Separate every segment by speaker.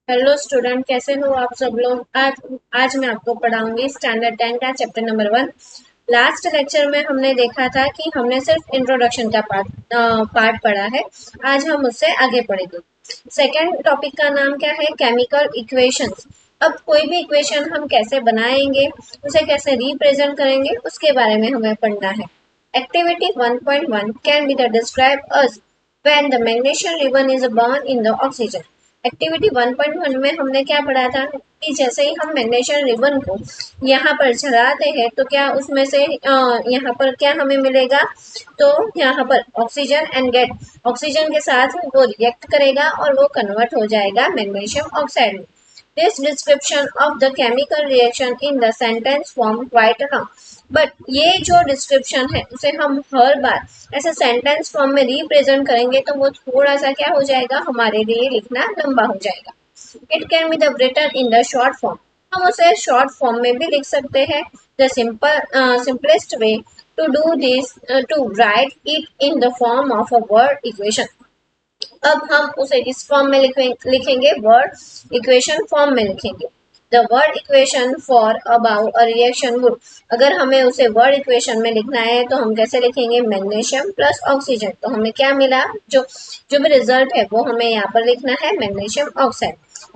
Speaker 1: Hello student, कैसे हो आप सब लोग। आज मैं आपको पढ़ाऊंगी स्टैंडर्ड 10 का चैप्टर नंबर 1। लास्ट लेक्चर में हमने देखा था कि हमने सिर्फ इंट्रोडक्शन का पार्ट पढ़ा है। आज हम उससे आगे पढ़ेंगे। सेकेंड टॉपिक का नाम क्या है? Chemical equations. अब कोई भी इक्वेशन हम कैसे बनाएंगे, उसे कैसे रिप्रेजेंट करेंगे, उसके बारे में हमें पढ़ना है। Activity 1.1 can be the describe us when the magnesium ribbon is burn in the oxygen. Activity 1.1 में हमने क्या पढ़ा था कि जैसे ही हम मैग्नीशियम रिबन को यहाँ पर जलाते हैं तो क्या उसमें से यहाँ पर क्या हमें मिलेगा, तो यहाँ पर ऑक्सीजन एंड गेट, ऑक्सीजन के साथ वो रिएक्ट करेगा और वो कन्वर्ट हो जाएगा मैग्नीशियम ऑक्साइड में। This description of the chemical reaction in the sentence form quite long, but ये जो डिस्क्रिप्शन है उसे हम हर बार ऐसे सेंटेंस फॉर्म में रिप्रेजेंट करेंगे तो वो थोड़ा सा क्या हो जाएगा, हमारे लिए लिखना लंबा हो जाएगा। It can be the written in the short form, हम उसे शॉर्ट फॉर्म में भी लिख सकते हैं। The simplest way to do this to write it in the form of a word equation. अब हम उसे किस फॉर्म में लिखेंगे? वर्ड इक्वेशन फॉर्म में लिखेंगे। The word equation for about a reaction would, अगर हमें उसे वर्ड इक्वेशन में लिखना है तो हम कैसे लिखेंगे? Magnesium plus oxygen. तो हमें क्या मिला, जो जो भी रिजल्ट है वो हमें यहाँ पर लिखना है मैग्नीशियम ऑक्साइड।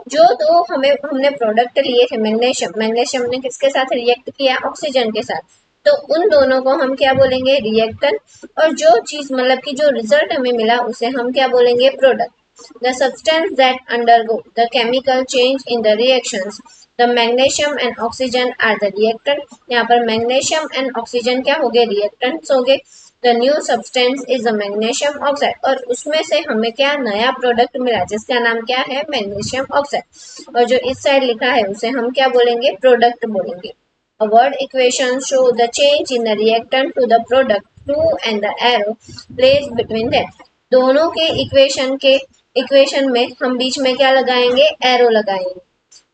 Speaker 1: जो दो हमने प्रोडक्ट लिए थे, मैग्नीशियम ने किसके साथ रिएक्ट किया? ऑक्सीजन के साथ। तो उन दोनों को हम क्या बोलेंगे? रिएक्टेंट। और जो चीज मतलब कि जो रिजल्ट हमें मिला उसे हम क्या बोलेंगे? Product. The substance that undergo the chemical change in the reactions, the magnesium and oxygen are the reactant. यहाँ पर मैग्नीशियम एंड ऑक्सीजन क्या हो गए? रिएक्टेंट्स हो गए। The new substance is the magnesium oxide, और उसमें से हमें क्या नया प्रोडक्ट मिला जिसका नाम क्या है? Magnesium oxide. और जो इस साइड लिखा है उसे हम क्या बोलेंगे? प्रोडक्ट बोलेंगे। A word equation show the change in the reactant to the product through and the arrow placed between them. दोनों के इक्वेशन में हम बीच में क्या लगाएंगे? एरो लगाएंगे।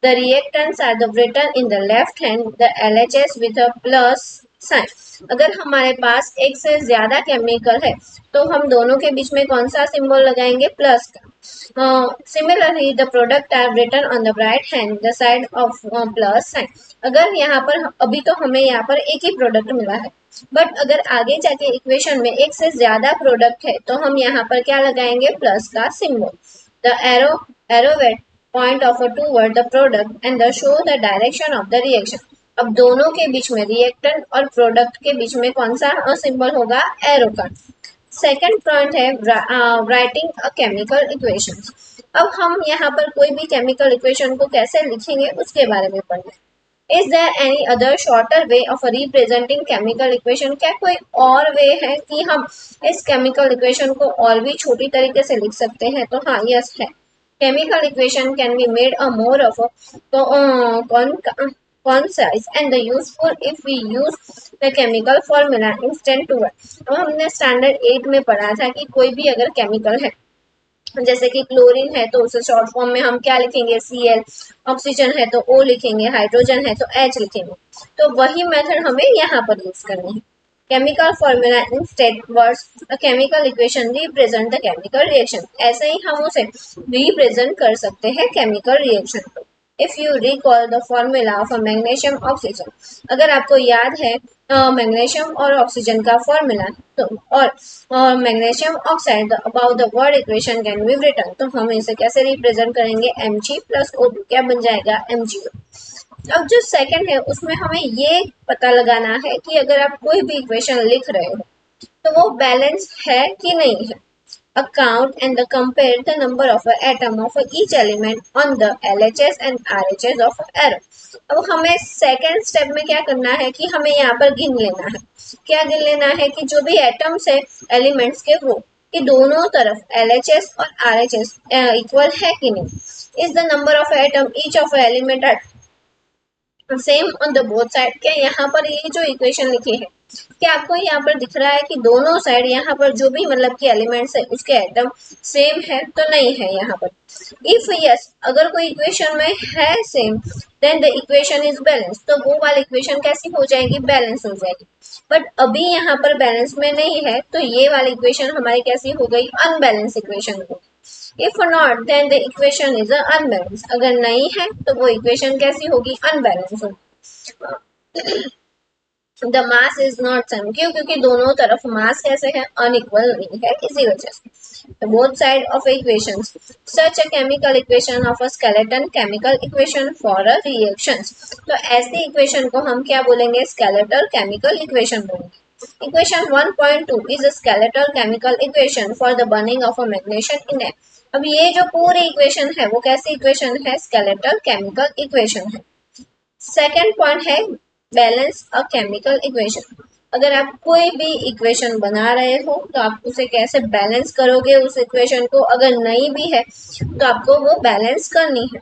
Speaker 1: The reactants are the written in the left hand, the LHS with a plus sign. अगर हमारे पास एक से ज्यादा केमिकल है तो हम दोनों के बीच में कौन सा सिंबल लगाएंगे? प्लस का। Similarly, the product are written on the right hand, the side of plus sign. अगर यहाँ पर अभी तो हमें यहाँ पर एक ही प्रोडक्ट मिला है, बट अगर आगे जाके इक्वेशन में एक से ज्यादा प्रोडक्ट है तो हम यहाँ पर क्या लगाएंगे? प्लस का symbol. The arrow point of a toward the product and the show the direction of the reaction. अब दोनों के बीच में, रिएक्टेंट और प्रोडक्ट के बीच में कौन सा सिंबल होगा? एरो का। सेकेंड पॉइंट है राइटिंग अ केमिकल इक्वेशन। अब हम यहाँ पर कोई भी केमिकल इक्वेशन को कैसे लिखेंगे उसके बारे में पढ़ना है। Is there any other shorter way of representing chemical equation? क्या कोई और वे है कि हम इस केमिकल इक्वेशन को और भी छोटी तरीके से लिख सकते हैं? तो हाँ, यस है। Chemical equation can be made a more of a concise and useful if we use the chemical formula instead to it. तो हमने स्टैंडर्ड 8 में पढ़ा था कि कोई भी अगर केमिकल है, जैसे कि क्लोरीन है तो उसे शॉर्ट फॉर्म में हम क्या लिखेंगे? Cl। ऑक्सीजन है तो O लिखेंगे, हाइड्रोजन है तो H लिखेंगे। तो वही मेथड हमें यहाँ पर यूज करनी है। Chemical formula instead words a chemical equation represent the chemical reaction. ऐसे ही हम उसे रिप्रेजेंट कर सकते हैं केमिकल रिएक्शन को। If you recall the formula of a magnesium oxygen, अगर आपको याद है मैग्नीशियम और ऑक्सीजन का फॉर्मूला, तो और magnesium oxide about the word equation can be written, तो हम इसे कैसे रिप्रेजेंट करेंगे? Mg plus O2। क्या बन जाएगा? MgO। अब जो सेकंड है उसमें हमें ये पता लगाना है कि अगर आप कोई भी इक्वेशन लिख रहे हो तो वो बैलेंस है कि नहीं है। Account and compare the number of atom of each element on the LHS and RHS of arrow. अब हमें सेकेंड स्टेप में क्या करना है कि हमें यहाँ पर गिन लेना है। क्या गिन लेना है? कि जो भी एटम्स है एलिमेंट्स के, वो कि दोनों तरफ LHS और RHS इक्वल है कि नहीं। Is the number of atom each of element are same on the both side. क्या यहाँ पर ये जो इक्वेशन लिखी है, क्या आपको यहाँ पर दिख रहा है कि दोनों साइड यहाँ पर जो भी मतलब कि एलिमेंट्स है उसके एटम सेम है? तो नहीं है यहाँ पर। इफ यस, अगर कोई इक्वेशन में है same, then the equation is balance, तो वो वाली इक्वेशन कैसी हो जाएगी? बैलेंस हो जाएगी। बट अभी यहाँ पर बैलेंस में नहीं है तो ये वाली इक्वेशन हमारी कैसी हो गई? अनबैलेंस इक्वेशन हो गई। If not then the equation is unbalance, अगर नहीं है तो वो इक्वेशन कैसी होगी, अनबैलेंस होगी। The mass is not same, क्यों, क्योंकि दोनों तरफ मास कैसे है, अनइक्वल नहीं है, इसी वजह से। Both side of equation, such a chemical equation of a skeleton chemical equation for a reaction, तो ऐसी इक्वेशन को हम क्या बोलेंगे, स्केलेटल केमिकल इक्वेशन बोलेंगे। Equation 1.2 is a skeletal chemical equation for the burning of a magnesium in air। अब ये जो पूरी इक्वेशन है वो कैसी इक्वेशन है, स्केलेटल केमिकल इक्वेशन है। सेकेंड पॉइंट है बैलेंस अ केमिकल इक्वेशन, अगर आप कोई भी इक्वेशन बना रहे हो तो आप उसे कैसे बैलेंस करोगे उस इक्वेशन को, अगर नहीं भी है तो आपको वो बैलेंस करनी है।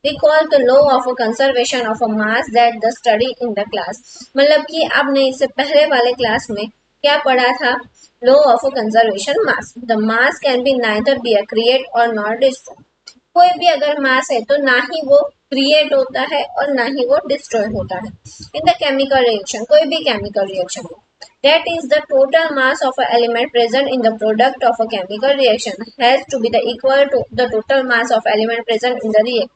Speaker 1: Recall the law of a conservation of a mass that the study in the class, मतलब कि आपने इससे पहले वाले क्लास में क्या पढ़ा था, law of a conservation mass, the mass can be neither be a create और नॉट डिस्ट्रॉय, कोई भी अगर मास है तो ना ही वो क्रिएट होता है और ना ही वो डिस्ट्रॉय होता है। इन द केमिकल रिएक्शन, कोई भी chemical reaction that is the total mass of an element present in the product of a chemical reaction has to be the equal to the total mass of element present in the reaction,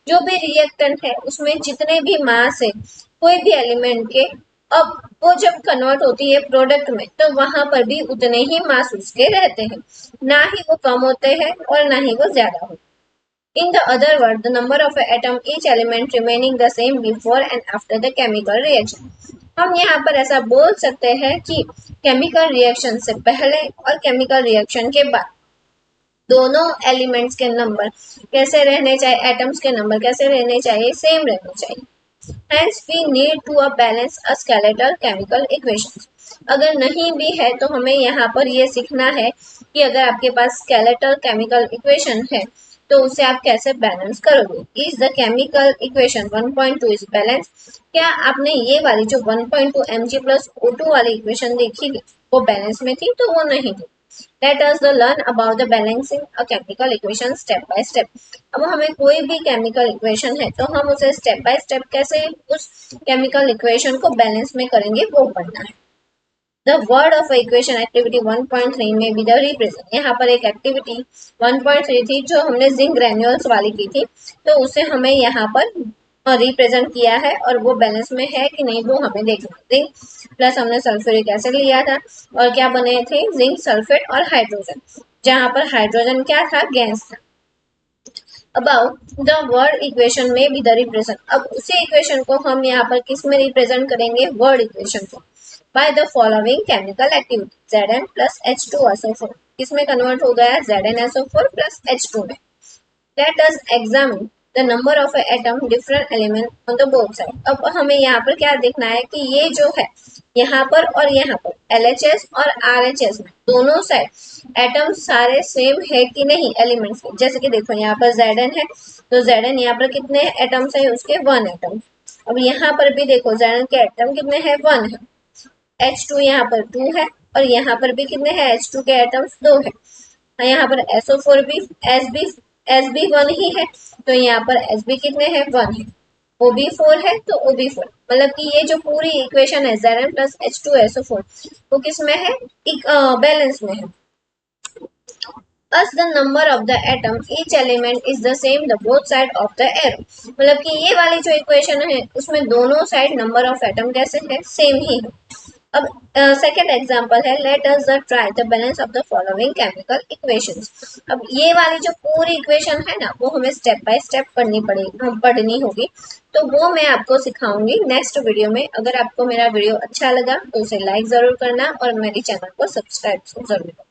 Speaker 1: जो भी reactant है उसमें जितने भी मास है कोई भी element के, अब वो जब कन्वर्ट होती है प्रोडक्ट में तो वहां पर भी उतने ही मास उसके रहते हैं, ना ही वो कम होते हैं और ना ही वो ज्यादा होते हैं। In the other word, the number of atom each element remaining the same before and after the chemical reaction। हम यहाँ पर ऐसा बोल सकते हैं कि केमिकल रिएक्शन से पहले और केमिकल रिएक्शन के बाद दोनों एलिमेंट्स के नंबर कैसे रहने चाहिए, एटम्स के नंबर कैसे रहने चाहिए, सेम रहने चाहिए। Hence we need to balance a skeletal chemical equation। अगर नहीं भी है तो हमें यहाँ पर ये सीखना है कि अगर आपके पास skeletal chemical equation है तो उसे आप कैसे बैलेंस करोगे। Is the chemical equation 1.2 is balance, क्या आपने ये वाली जो 1.2 mg प्लस O2 वाली इक्वेशन देखी थी वो बैलेंस में थी, तो वो नहीं थी। Let us learn about the balancing a chemical equation step by step। अब हमें कोई भी केमिकल इक्वेशन है तो हम उसे स्टेप बाय स्टेप कैसे उस केमिकल इक्वेशन को बैलेंस में करेंगे वो पढ़ना है। The word of equation activity 1.3 में बी द रिप्रेजेंट, यहाँ पर एक एक्टिविटी 1.3 थी जो हमने जिंक ग्रेन्यूल्स वाली की थी, तो उसे हमें यहाँ पर रिप्रेजेंट किया है और वो बैलेंस में है कि नहीं वो हमें देखना है। जिंक प्लस हमने सल्फ्यूरिक एसिड लिया था और क्या बने थे, जिंक सल्फेट और हाइड्रोजन, जहाँ पर हाइड्रोजन क्या था, गैस था। अबाउट द वर्ड इक्वेशन में बी द रिप्रेजेंट, अब उसी इक्वेशन को हम यहाँ पर किस में रिप्रेजेंट करेंगे, वर्ड इक्वेशन को, by the following chemical activity Zn plus H2SO4, किसमें कन्वर्ट हो गया, ZnSO4 plus H2 में। Let us examine the number of atom different element on the both side। अब हमें यहाँ पर क्या देखना है कि ये जो है यहाँ पर और यहाँ पर LHS और RHS में दोनों साइड एटम सारे सेम है कि नहीं एलिमेंट्स के, जैसे कि देखो यहाँ पर Zn है तो Zn यहाँ पर कितने एटम्स है उसके 1 एटम। अब यहाँ पर भी देखो Zn के एटम कितने हैं, 1 है। H2 यहाँ पर 2 है और यहाँ पर भी कितने हैं, H2 के एटम्स 2 है। यहाँ पर SO4 भी SB 1 ही है तो यहाँ पर SB कितने हैं, 1 है। OB4 है तो OB4, मतलब कि ये जो पूरी इक्वेशन है Zn प्लस H2SO4 वो किस में है, बैलेंस में है। As the number of the atom each element is the same the both side of the arrow, मतलब कि ये वाली जो इक्वेशन है उसमें दोनों साइड नंबर ऑफ एटम कैसे है, सेम ही है। अब सेकेंड एग्जांपल है, let us try the balance of the following chemical equations. अब ये वाली जो पूरी इक्वेशन है ना वो हमें स्टेप बाय स्टेप पढ़नी होगी, तो वो मैं आपको सिखाऊंगी नेक्स्ट वीडियो में। अगर आपको मेरा वीडियो अच्छा लगा तो उसे लाइक जरूर करना और मेरे चैनल को सब्सक्राइब जरूर करना।